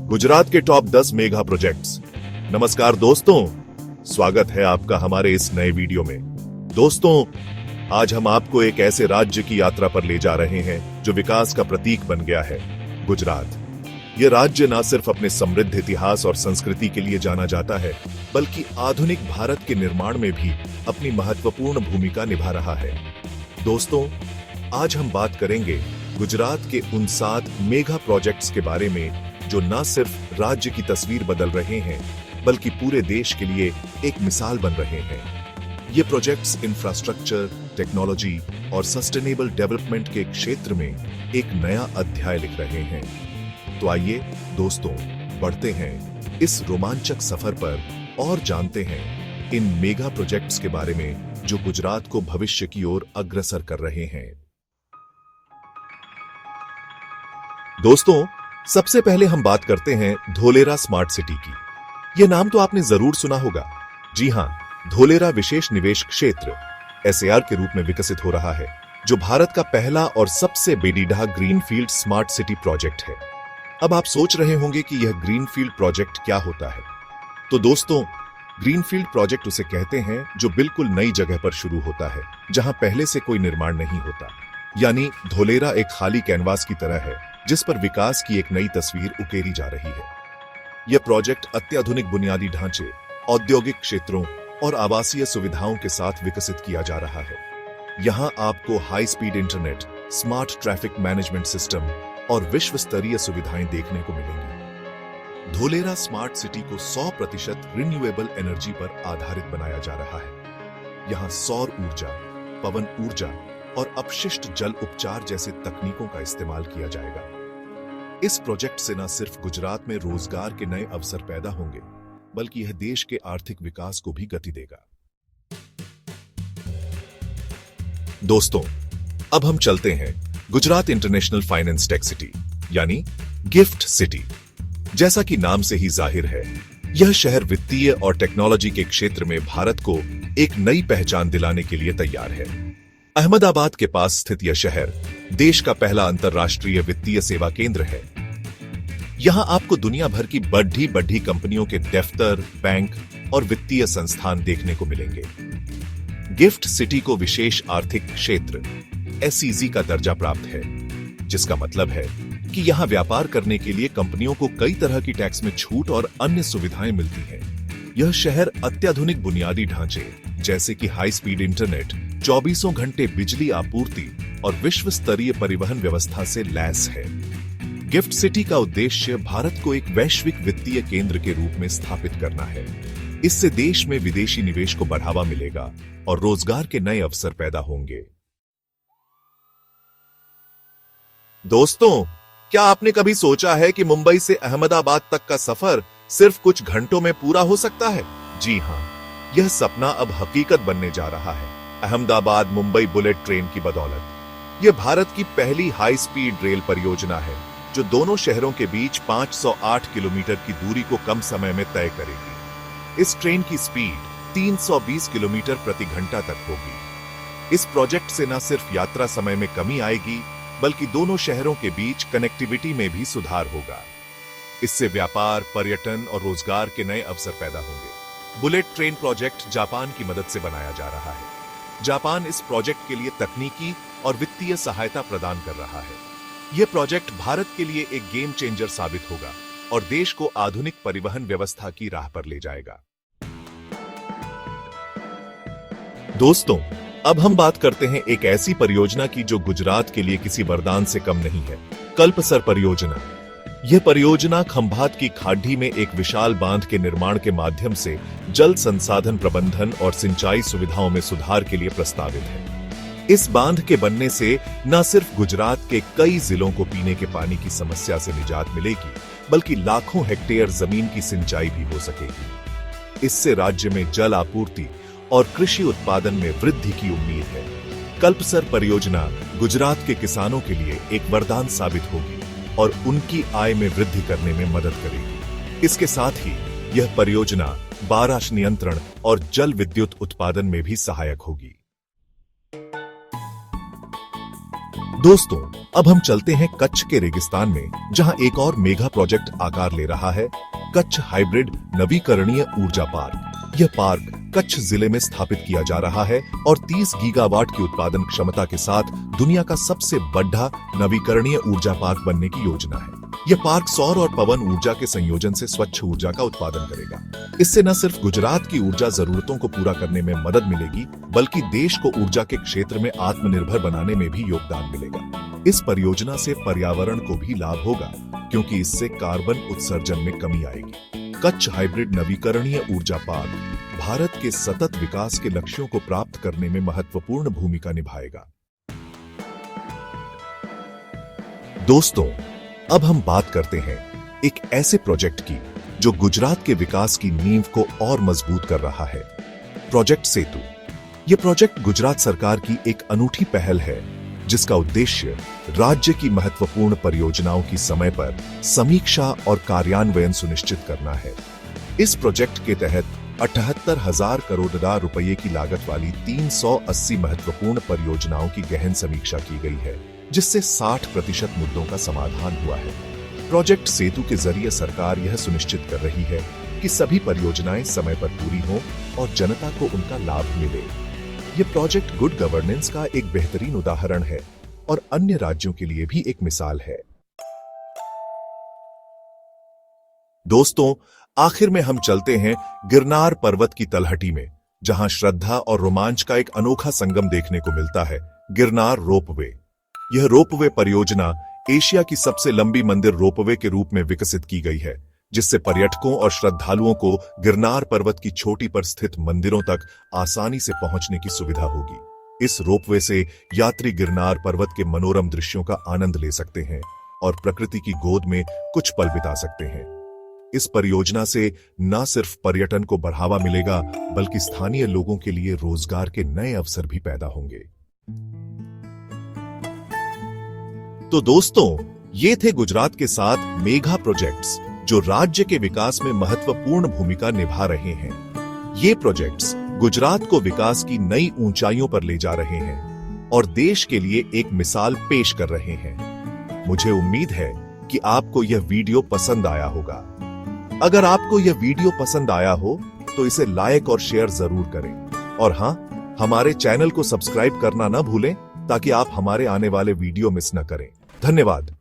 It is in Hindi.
गुजरात के टॉप 10 मेगा प्रोजेक्ट्स। नमस्कार दोस्तों, स्वागत है आपका हमारे इस नए वीडियो में। दोस्तों, आज हम आपको एक ऐसे राज्य की यात्रा पर ले जा रहे हैं जो विकास का प्रतीक बन गया है, गुजरात। यह राज्य न सिर्फ अपने समृद्ध इतिहास और संस्कृति के लिए जाना जाता है, बल्कि आधुनिक भारत के निर्माण में भी अपनी महत्वपूर्ण भूमिका निभा रहा है। दोस्तों, आज हम बात करेंगे गुजरात के उन 7 मेगा प्रोजेक्ट्स के बारे में जो न सिर्फ राज्य की तस्वीर बदल रहे हैं, बल्कि पूरे देश के लिए एक मिसाल बन रहे हैं। ये प्रोजेक्ट्स इंफ्रास्ट्रक्चर, टेक्नोलॉजी और सस्टेनेबल डेवलपमेंट के क्षेत्र में एक नया अध्याय लिख रहे हैं। तो आइए दोस्तों, बढ़ते हैं इस रोमांचक सफर पर और जानते हैं इन मेगा प्रोजेक्ट्स के बारे में जो गुजरात को भविष्य की ओर अग्रसर कर रहे हैं। दोस्तों, सबसे पहले हम बात करते हैं धोलेरा स्मार्ट सिटी की। यह नाम तो आपने जरूर सुना होगा। जी हां, धोलेरा विशेष निवेश क्षेत्र SAR के रूप में विकसित हो रहा है, जो भारत का पहला और सबसे बेडीडा ग्रीनफील्ड स्मार्ट सिटी प्रोजेक्ट है। अब आप सोच रहे होंगे कि यह ग्रीनफील्ड प्रोजेक्ट क्या होता है। तो दोस्तों, ग्रीनफील्ड प्रोजेक्ट उसे कहते हैं जो बिल्कुल नई जगह पर शुरू होता है, जहां पहले से कोई निर्माण नहीं होता। यानी धोलेरा एक खाली कैनवास की तरह है जिस पर विकास की एक नई तस्वीर उकेरी जा रही है। यह प्रोजेक्ट अत्याधुनिक बुनियादी ढांचे, औद्योगिक क्षेत्रों और आवासीय सुविधाओं के साथ विकसित किया जा रहा है। यहां आपको high speed internet, smart traffic management system और विश्व स्तरीय सुविधाएं देखने को मिलेंगी। धोलेरा स्मार्ट सिटी को 100% रिन्यूएबल एनर्जी पर आधारित बनाया जा रहा है। यहां सौर ऊर्जा, पवन ऊर्जा और अपशिष्ट जल उपचार जैसे तकनीकों का इस्तेमाल किया जाएगा। इस प्रोजेक्ट से न सिर्फ गुजरात में रोजगार के नए अवसर पैदा होंगे, बल्कि यह देश के आर्थिक विकास को भी गति देगा। दोस्तों, अब हम चलते हैं Gujarat international finance tech city यानी गिफ्ट सिटी। जैसा कि नाम से ही जाहिर है, यह शहर वित्तीय और टेक्नोलॉजी के क्षेत्र में भारत को एक नई पहचान दिलाने के लिए तैयार है। अहमदाबाद के पास स्थित यह शहर देश का पहला अंतर्राष्ट्रीय वित्तीय सेवा केंद्र है। यहां आपको दुनिया भर की बड़ी बड़ी कंपनियों के दफ्तर, बैंक और वित्तीय संस्थान देखने को मिलेंगे। गिफ्ट सिटी को विशेष आर्थिक क्षेत्र SEZ का दर्जा प्राप्त है, जिसका मतलब है कि यहां व्यापार करने के लिए कंपनियों को कई तरह की टैक्स में छूट और अन्य सुविधाएं मिलती हैं। यह शहर अत्याधुनिक बुनियादी ढांचे जैसे कि हाई स्पीड इंटरनेट, 24 घंटे बिजली आपूर्ति और विश्व स्तरीय परिवहन व्यवस्था से लैस है। गिफ्ट सिटी का उद्देश्य भारत को एक वैश्विक वित्तीय केंद्र के रूप में स्थापित करना है। इससे देश में विदेशी निवेश को बढ़ावा मिलेगा और रोजगार के नए अवसर पैदा होंगे। दोस्तों, क्या आपने कभी सोचा है कि मुंबई से अहमदाबाद तक का सफर सिर्फ कुछ घंटों में पूरा हो सकता है? जी हां, यह सपना अब हकीकत बनने जा रहा है। अहमदाबाद मुंबई बुलेट ट्रेन की बदौलत यह भारत की पहली हाई स्पीड रेल परियोजना है जो दोनों शहरों के बीच 508 किलोमीटर की दूरी को कम समय में तय करेगी। इस ट्रेन की स्पीड 320 किलोमीटर प्रति घंटा तक होगी। इस प्रोजेक्ट से न सिर्फ यात्रा समय में कमी आएगी, बल्कि दोनों शहरों के बीच कनेक्टिविटी में भी सुधार होगा। इससे व्यापार, पर्यटन और रोजगार के नए अवसर पैदा होंगे। बुलेट ट्रेन प्रोजेक्ट जापान की मदद से बनाया जा रहा है। जापान इस प्रोजेक्ट के लिए तकनीकी और वित्तीय सहायता प्रदान कर रहा है। यह प्रोजेक्ट भारत के लिए एक गेम चेंजर साबित होगा और देश को आधुनिक परिवहन व्यवस्था की राह पर ले जाएगा। दोस्तों, अब हम बात करते हैं एक ऐसी परियोजना की जो गुजरात के लिए किसी वरदान से कम नहीं है, कल्पसर परियोजना। यह परियोजना खंभात की खाड़ी में एक विशाल बांध के निर्माण के माध्यम से जल संसाधन प्रबंधन और सिंचाई सुविधाओं में सुधार के लिए प्रस्तावित है। इस बांध के बनने से न सिर्फ गुजरात के कई जिलों को पीने के पानी की समस्या से निजात मिलेगी, बल्कि लाखों हेक्टेयर जमीन की सिंचाई भी हो सकेगी। इससे राज्य में जल आपूर्ति और कृषि उत्पादन में वृद्धि की उम्मीद है। कल्पसर परियोजना गुजरात के किसानों के लिए एक वरदान साबित होगी और उनकी आय में वृद्धि करने में मदद करेगी। इसके साथ ही यह परियोजना बारिश नियंत्रण और जल विद्युत उत्पादन में भी सहायक होगी। दोस्तों, अब हम चलते हैं कच्छ के रेगिस्तान में, जहां एक और मेगा प्रोजेक्ट आकार ले रहा है, कच्छ हाइब्रिड नवीकरणीय ऊर्जा पार्क। यह पार्क कच्छ जिले में स्थापित किया जा रहा है और 30 गीगावाट की उत्पादन क्षमता के साथ दुनिया का सबसे बड़ा नवीकरणीय ऊर्जा पार्क बनने की योजना है। यह पार्क सौर और पवन ऊर्जा के संयोजन से स्वच्छ ऊर्जा का उत्पादन करेगा। इससे न सिर्फ गुजरात की ऊर्जा जरूरतों को पूरा करने में मदद मिलेगी, बल्कि देश को ऊर्जा के क्षेत्र में आत्मनिर्भर बनाने में भी योगदान मिलेगा। इस परियोजना से पर्यावरण को भी लाभ होगा, क्योंकि इससे कार्बन उत्सर्जन में कमी आएगी। कच्छ हाइब्रिड नवीकरणीय ऊर्जा पार्क भारत के सतत विकास के लक्ष्यों को प्राप्त करने में महत्वपूर्ण भूमिका निभाएगा। दोस्तों, अब हम बात करते हैं एक ऐसे प्रोजेक्ट की जो गुजरात के विकास की नींव को और मजबूत कर रहा है, प्रोजेक्ट सेतु। यह प्रोजेक्ट गुजरात सरकार की एक अनूठी पहल है, जिसका उद्देश्य राज्य की महत्वपूर्ण परियोजनाओं की समय पर समीक्षा और कार्यान्वयन सुनिश्चित करना है। इस प्रोजेक्ट के तहत 78,000 करोड़ रुपए की लागत वाली 380 महत्वपूर्ण परियोजनाओं की गहन समीक्षा की गई है, जिससे 60% मुद्दों का समाधान हुआ है। प्रोजेक्ट सेतु के जरिए सरकार यह सुनिश्चित कर रही है कि सभी परियोजनाएं समय पर पूरी हों और जनता को उनका लाभ मिले। यह प्रोजेक्ट गुड गवर्नेंस का एक बेहतरीन उदाहरण है और अन्य राज्यों के लिए भी एक मिसाल है। दोस्तों, आखिर में हम चलते हैं गिरनार पर्वत की तलहटी में, जहां श्रद्धा और रोमांच का एक अनोखा संगम देखने को मिलता है, गिरनार रोपवे। यह रोपवे परियोजना एशिया की सबसे लंबी मंदिर रोपवे के रूप में विकसित की गई है, जिससे पर्यटकों और श्रद्धालुओं को गिरनार पर्वत की चोटी पर स्थित मंदिरों तक आसानी से पहुंचने की सुविधा होगी। इस रोपवे से यात्री गिरनार पर्वत के मनोरम दृश्यों का आनंद ले सकते हैं और प्रकृति की गोद में कुछ पल बिता सकते हैं। इस परियोजना से न सिर्फ पर्यटन को बढ़ावा मिलेगा, बल्कि स्थानीय लोगों के लिए रोजगार के नए अवसर भी पैदा होंगे। तो दोस्तों, ये थे गुजरात के 7 मेगा प्रोजेक्ट्स जो राज्य के विकास में महत्वपूर्ण भूमिका निभा रहे हैं। ये प्रोजेक्ट्स गुजरात को विकास की नई ऊंचाइयों पर ले जा रहे हैं और देश के लिए एक मिसाल पेश कर रहे हैं। मुझे उम्मीद है कि आपको यह वीडियो पसंद आया होगा। अगर आपको यह वीडियो पसंद आया हो तो इसे लाइक और शेयर जरूर करें और हां, हमारे चैनल को सब्सक्राइब करना न भूलें, ताकि आप हमारे आने वाले वीडियो मिस न करें। धन्यवाद।